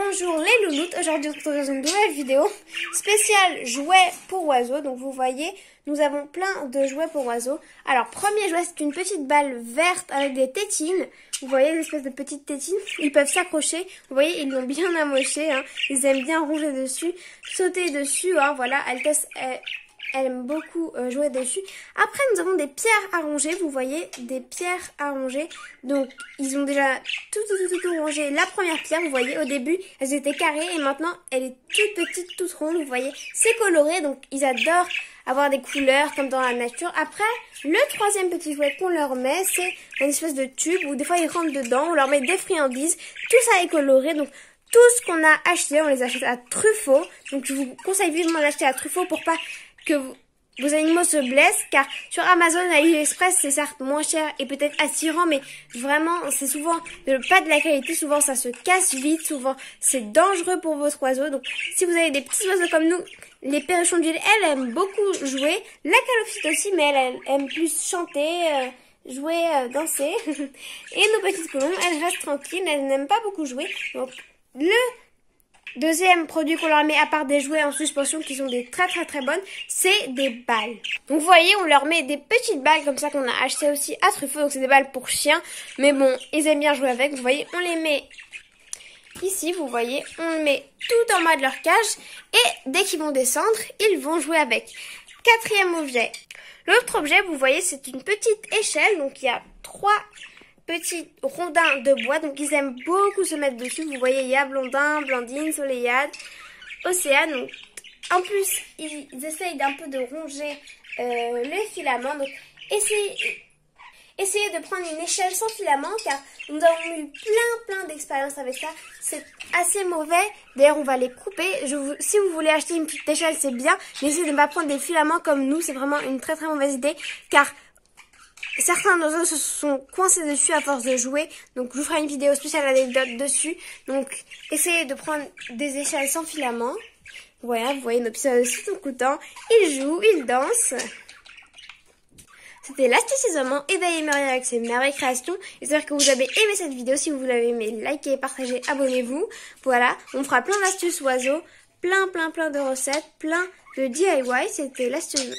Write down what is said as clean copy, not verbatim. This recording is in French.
Bonjour les louloutes, aujourd'hui on se retrouve dans une nouvelle vidéo spéciale jouets pour oiseaux. Donc vous voyez, nous avons plein de jouets pour oiseaux. Alors premier jouet, c'est une petite balle verte avec des tétines. Vous voyez des espèces de petites tétines, ils peuvent s'accrocher. Vous voyez, ils l'ont bien amoché, hein. Ils aiment bien ronger dessus, sauter dessus, hein. Voilà, elle aime beaucoup jouer dessus. Après, nous avons des pierres à ronger. Vous voyez, des pierres à ronger. Donc, ils ont déjà tout rongé. La première pierre, vous voyez, au début, elles étaient carrées. Et maintenant, elle est toute petite, toute ronde. Vous voyez, c'est coloré. Donc, ils adorent avoir des couleurs comme dans la nature. Après, le troisième petit jouet qu'on leur met, c'est une espèce de tube où des fois, ils rentrent dedans. On leur met des friandises. Tout ça est coloré. Donc, tout ce qu'on a acheté, on les achète à Truffaut. Donc, je vous conseille vivement d'acheter à Truffaut pour pas que vos animaux se blessent, car sur Amazon, AliExpress, c'est certes moins cher et peut-être attirant, mais vraiment, c'est souvent pas de la qualité, souvent ça se casse vite, souvent c'est dangereux pour votre oiseau. Donc, si vous avez des petits oiseaux comme nous, les perruchons d'huile, elles aiment beaucoup jouer, la calopsite aussi, mais elle aime plus chanter, jouer, danser. Et nos petites colombes, elles restent tranquilles, elles n'aiment pas beaucoup jouer. Donc, le deuxième produit qu'on leur met à part des jouets en suspension qui sont des très bonnes, c'est des balles. Donc vous voyez, on leur met des petites balles comme ça qu'on a acheté aussi à Truffaut. Donc c'est des balles pour chiens, mais bon, ils aiment bien jouer avec. Vous voyez, on les met ici, vous voyez, on les met tout en bas de leur cage et dès qu'ils vont descendre, ils vont jouer avec. Quatrième objet. L'autre objet, vous voyez, c'est une petite échelle. Donc il y a 3 petits rondins de bois, donc ils aiment beaucoup se mettre dessus. Vous voyez, il y a Blondin, Blandine, Soleillade, Océane. Donc, en plus, ils essayent d'un peu de ronger les filaments. Donc, essayez de prendre une échelle sans filament, car nous avons eu plein d'expériences avec ça. C'est assez mauvais. D'ailleurs, on va les couper. Si vous voulez acheter une petite échelle, c'est bien. Mais essayez de ne pas prendre des filaments comme nous. C'est vraiment une très mauvaise idée, car certains oiseaux se sont coincés dessus à force de jouer. Donc je vous ferai une vidéo spéciale anecdote dessus. Donc essayez de prendre des échelles sans filament. Voilà, vous voyez nos petits oiseaux sont tout contents. Ils jouent, ils dansent. C'était l'astuce isolement. Éveillez Muriel avec ses merveilleuses créations. J'espère que vous avez aimé cette vidéo. Si vous l'avez aimé, likez, partagez, abonnez-vous. Voilà, on fera plein d'astuces oiseaux, plein de recettes, plein de DIY. C'était l'astuce